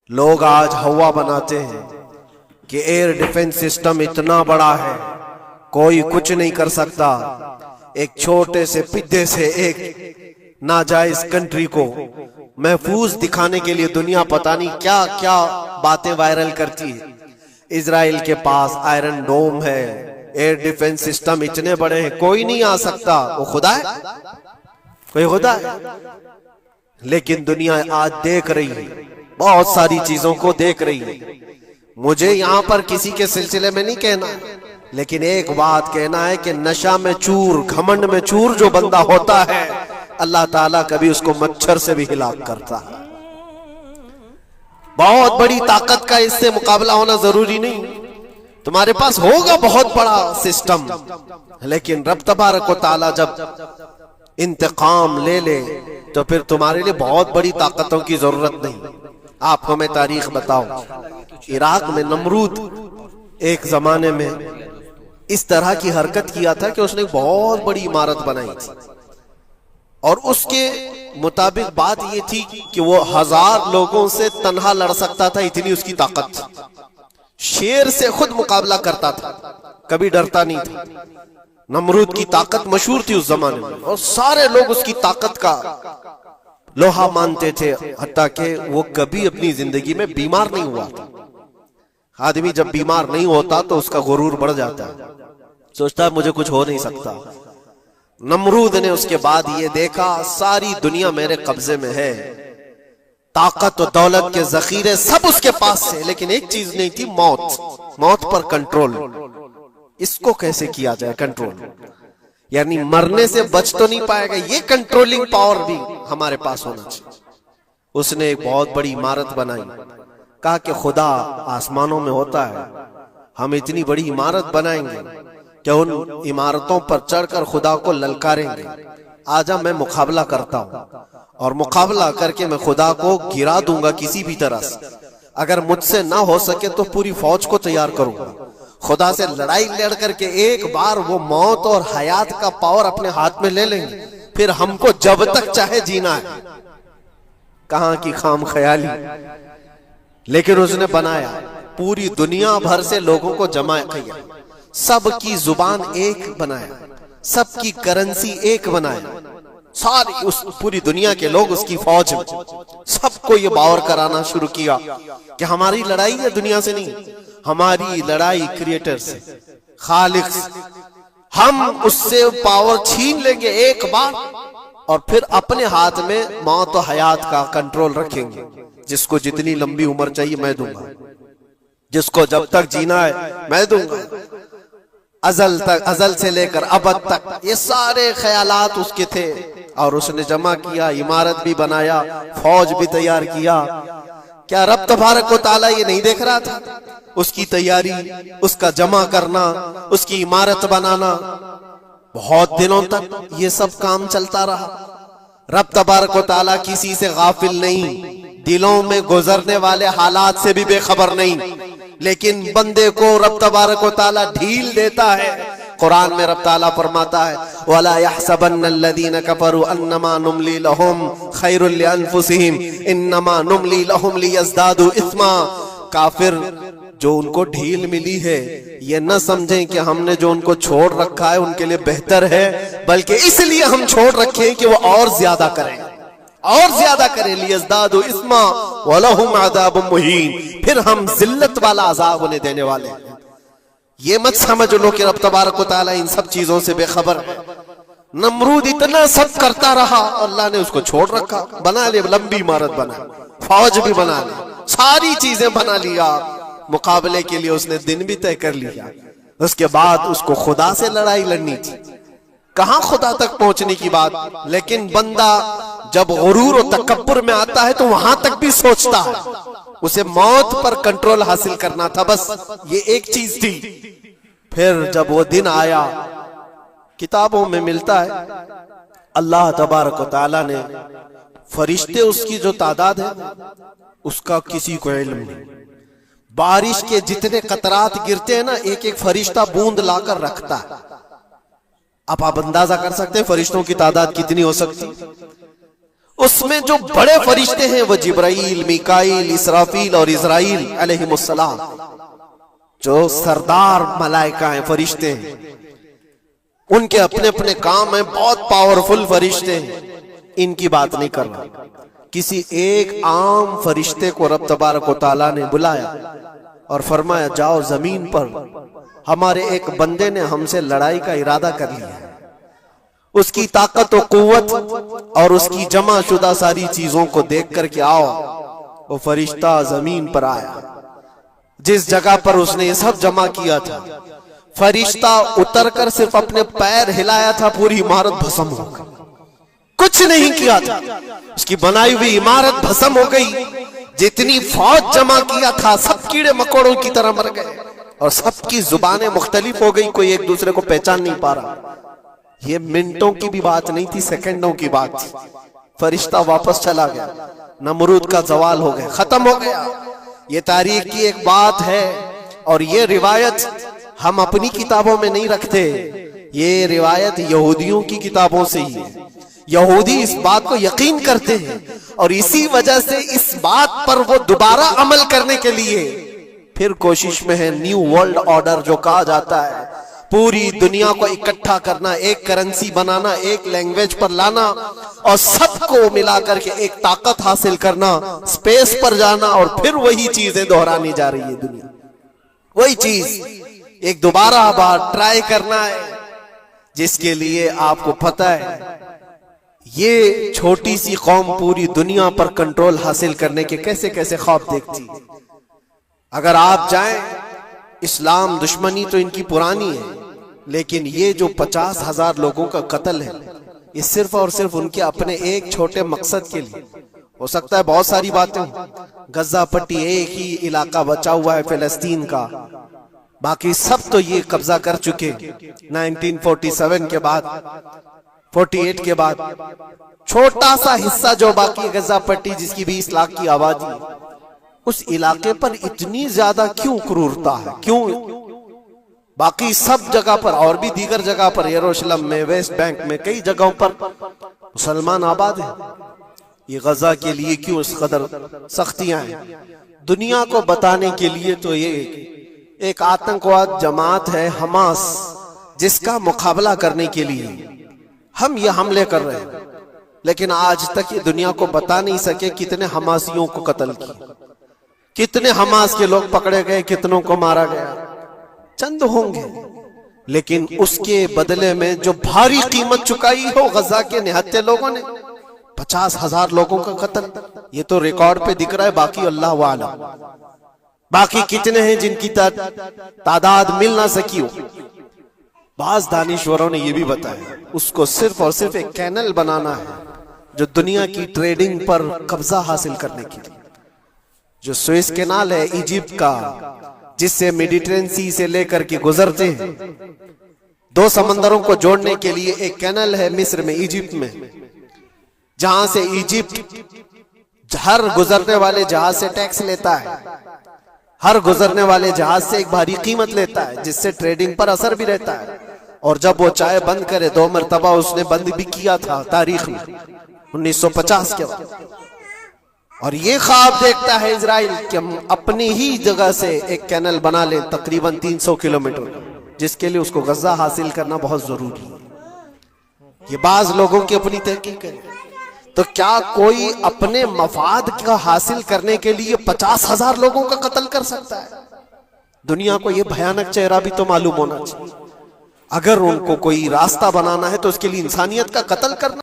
लोग आज हवा बनाते हैं कि एयर डिफेंस सिस्टम इतना बड़ा है कोई कुछ नहीं कर सकता। एक छोटे से पिद्दे से एक नाजायज कंट्री को महफूज दिखाने के लिए दुनिया पता नहीं क्या क्या बातें वायरल करती है। इजराइल के पास आयरन डोम है, एयर डिफेंस सिस्टम इतने बड़े हैं, कोई नहीं आ सकता। वो खुदा है? कोई खुदा है? लेकिन दुनिया आज देख रही है, बहुत सारी चीजों को देख रही है। मुझे यहां पर किसी के सिलसिले में नहीं कहना, लेकिन एक बात कहना है कि नशा में चूर, घमंड में चूर जो बंदा होता है, अल्लाह ताला कभी उसको मच्छर से भी हिलाक करता है। बहुत बड़ी ताकत का इससे मुकाबला होना जरूरी नहीं। तुम्हारे पास होगा बहुत बड़ा सिस्टम, लेकिन रब तबारक व तआला जब इंतकाम ले ले तो फिर तुम्हारे लिए बहुत बड़ी ताकतों की जरूरत नहीं। आपको मैं तारीख बताऊं, इराक में नमरूद एक जमाने में इस तरह की हरकत किया था कि उसने बहुत बड़ी इमारत बनाई थी और उसके मुताबिक बात यह थी कि वो 1000 लोगों से तन्हा लड़ सकता था, इतनी उसकी ताकत थी। शेर से खुद मुकाबला करता था, कभी डरता नहीं था। नमरूद की ताकत मशहूर थी उस जमाने में और सारे लोग उसकी ताकत का लोहा मानते थे, हत्ता कि वो कभी अपनी जिंदगी में बीमार नहीं हुआ था। आदमी जब बीमार नहीं होता तो उसका गुरूर बढ़ जाता है, सोचता है मुझे कुछ हो नहीं सकता। नमरूद ने उसके बाद ये देखा सारी दुनिया मेरे कब्जे में है, ताकत और दौलत के जखीरे सब उसके पास थे, लेकिन एक चीज नहीं थी, मौत। मौत पर कंट्रोल। इसको कैसे किया जाए कंट्रोल? यानी मरने से बच तो नहीं पाएगा, ये कंट्रोलिंग पावर भी हमारे पास होना चाहिए। उसने एक बहुत बड़ी इमारत बनाई, कहा कि खुदा आसमानों में होता है, हम इतनी बड़ी इमारत बनाएंगे कि उन इमारतों पर चढ़कर खुदा को ललकारेंगे। आजा मैं मुकाबला करता हूं और मुकाबला करके मैं खुदा को गिरा दूंगा किसी भी तरह से। अगर मुझसे ना हो सके तो पूरी फौज को तैयार करूंगा। खुदा से लड़ाई लड़ करके एक बार वो मौत और हयात का पावर अपने हाथ में ले लेंगे, फिर हमको जब तक चाहे जीना है। कहां की खाम ख्याली। लेकिन उसने बनाया, पूरी दुनिया भर से लोगों को जमा किया, सबकी जुबान एक बनाया, सबकी करेंसी एक बनाया, सारी उस पूरी दुनिया के लोग उसकी फौज में। सबको ये बावर कराना शुरू किया कि हमारी लड़ाई है दुनिया से नहीं, हमारी लड़ाई क्रिएटर से, खालिक से। हम उससे पावर छीन लेंगे एक बार और फिर अपने हाथ में मौत और हयात का कंट्रोल रखेंगे। जिसको जितनी लंबी उम्र चाहिए मैं दूंगा, जिसको जब तक जीना है मैं दूंगा। अजल तक, अजल से लेकर अबद तक ये सारे ख्यालात उसके थे और उसने जमा किया, इमारत भी बनाया, फौज भी तैयार किया। क्या रब तबारक व तआला ये नहीं देख रहा था? उसकी तैयारी, उसका जमा करना, उसकी इमारत बनाना, बहुत दिनों तक ये सब काम चलता रहा। रब तबारक व तआला किसी से गाफिल नहीं, दिलों में गुजरने वाले हालात से भी बेखबर नहीं, लेकिन बंदे को रब तबारक व तआला ढील देता है। कुरान में रब ताला फरमाता है, वला यहसबन्नल्लज़ीना कफरू अन्नमा नुमली लहुम खैरुल लिअन्फुसिहिम इन्नमा नुमली लहुम लियज़दादू इस्मा। काफिर जो उनको ढील मिली है, ये न समझें कि हमने जो उनको छोड़ रखा है उनके लिए बेहतर है, बल्कि इसलिए हम छोड़ रखे हैं कि वो और ज्यादा करें, और ज्यादा करें। लियज़दादू इस्मा वलहुम अज़ाबुम मुहीन, फिर हम जिल्लत वाला अज़ाब उन्हें देने वाले हैं। ये मत समझ लो कि रब तबारक व तआला इन सब चीजों से बेखबर है। नमरूद इतना सब करता रहा, अल्लाह ने उसको छोड़ रखा। बना ले, लंबी इमारत बना, फौज भी बना ली, सारी चीजें बना लिया। मुकाबले के लिए उसने दिन भी तय कर लिया। उसके बाद उसको खुदा से लड़ाई लड़नी थी, कहां खुदा तक पहुंचने की बात। लेकिन बंदा जब गुरूर और तकब्बुर में आता है तो वहां तक भी सोचता है, उसे मौत पर कंट्रोल हासिल करना था, बस ये एक चीज थी। फिर जब वो दिन आया, किताबों में मिलता है अल्लाह तबारक व तआला ने फरिश्ते, उसकी जो तादाद है उसका किसी को इल्म नहीं। बारिश के जितने कतरात गिरते हैं ना, एक एक फरिश्ता बूंद लाकर रखता है। अब आप अंदाजा कर सकते हैं फरिश्तों की तादाद कितनी हो सकती। उसमें जो बड़े फरिश्ते हैं वो जिब्राइल, मीकाईल, इसराफील और इज़राइल अलैहिमुस्सलाम, जो सरदार मलाइका हैं, फरिश्ते हैं, उनके अपने अपने काम हैं, बहुत पावरफुल फरिश्ते हैं। इनकी बात नहीं कर रहा, किसी एक आम फरिश्ते को रब तबारक व तआला ने बुलाया और फरमाया जाओ जमीन पर हमारे एक बंदे ने हमसे लड़ाई का इरादा कर लिया है, उसकी ताकत और कुव्वत और उसकी जमा शुदा सारी चीजों को देख करके आओ। वो फरिश्ता जमीन पर आया, जिस जगह पर उसने ये सब जमा किया था, फरिश्ता उतरकर सिर्फ अपने पैर हिलाया था, पूरी इमारत भस्म हो गई। कुछ नहीं किया था, उसकी बनाई हुई इमारत भस्म हो गई। जितनी फौज जमा किया था सब कीड़े मकोड़ों की तरह मर गए और सबकी जुबानें मुख्तलिफ हो गई, कोई एक दूसरे को पहचान नहीं पा रहा। ये मिनटों की भी बात नहीं थी, सेकंडों की बात थी। फरिश्ता वापस चला गया, नमरूद का जवाल हो गया, खत्म हो गया। ये तारीख की एक बात है और ये रिवायत हम अपनी किताबों में नहीं रखते, ये रिवायत यहूदियों की किताबों से ही है। यहूदी इस बात को यकीन करते हैं और इसी वजह से इस बात पर वो दोबारा अमल करने के लिए फिर कोशिश में है। न्यू वर्ल्ड ऑर्डर जो कहा जाता है, पूरी दुनिया को इकट्ठा करना, एक करेंसी बनाना, एक लैंग्वेज पर लाना और सबको मिलाकर के एक ताकत हासिल करना, स्पेस पर जाना और फिर वही चीजें दोहरानी जा रही है दुनिया। वही चीज एक दोबारा बार ट्राई करना है, जिसके लिए आपको पता है ये छोटी सी कौम पूरी दुनिया पर कंट्रोल हासिल करने के कैसे कैसे ख्वाब देखती है। अगर आप जाएं, इस्लाम दुश्मनी तो इनकी पुरानी है, लेकिन ये जो 50,000 लोगों का कत्ल है, ये सिर्फ और सिर्फ उनके अपने एक छोटे मकसद के लिए। हो सकता है बहुत सारी बातें हो, गजा पट्टी एक ही इलाका बचा हुआ है फिलिस्तीन का, बाकी सब तो ये कब्जा कर चुके 1947 के बाद, 48 के बाद। छोटा सा हिस्सा जो बाकी गजा पट्टी, जिसकी 20 लाख की आबादी, उस इलाके पर इतनी ज्यादा क्यों क्रूरता है, क्यों? बाकी सब जगह पर और भी दीगर जगह पर, यरूशलेम में, वेस्ट बैंक में, कई जगहों पर मुसलमान आबाद हैं। ये गजा के लिए क्यों इस कदर सख्तियां हैं? दुनिया को बताने के लिए तो ये एक आतंकवाद जमात है हमास, जिसका मुकाबला करने के लिए हम ये हमले कर रहे हैं, लेकिन आज तक ये दुनिया को बता नहीं सके कितने हमासियों को कत्ल किया, कितने हमास के लोग पकड़े गए, कितनों को मारा गया। चंद होंगे, लेकिन उसके बदले में जो भारी कीमत चुकाई हो गजा के निहत्थे लोगों ने, 50,000 लोगों का कत्ल, ये तो रिकॉर्ड पे दिख रहा है। बाकी अल्लाह वाला, बाकी कितने हैं जिनकी तादाद मिल ना सकी हो। बाज दानिश्वरों ने यह भी बताया उसको सिर्फ और सिर्फ एक कैनल बनाना है जो दुनिया की ट्रेडिंग पर कब्जा हासिल करने के लिए। जो सुएज कैनाल है इजिप्ट का, जिससे मेडिटेरेनियन सी से लेकर के गुजरते हैं, 2 समंदरों को जोड़ने के लिए एक कैनल है मिस्र में, इजिप्ट में, जहां से इजिप्ट हर गुजरने वाले जहाज से टैक्स लेता है, हर गुजरने वाले जहाज से एक भारी कीमत लेता है, जिससे ट्रेडिंग पर असर भी रहता है। और जब वो चाहे बंद करे, 2 मरतबा उसने बंद भी किया था तारीख में 1950 के बाद। और ये ख्वाब देखता है इजराइल कि हम अपनी ही जगह से एक कैनल बना लें तकरीबन 300 किलोमीटर, जिसके लिए उसको गजा हासिल करना बहुत जरूरी है। ये बाज लोगों की अपनी तहकीक है। तो क्या कोई अपने मफाद का हासिल करने के लिए 50,000 लोगों का कत्ल कर सकता है? दुनिया को यह भयानक चेहरा भी तो मालूम होना चाहिए। अगर उनको कोई रास्ता बनाना है तो उसके लिए इंसानियत का कत्ल करना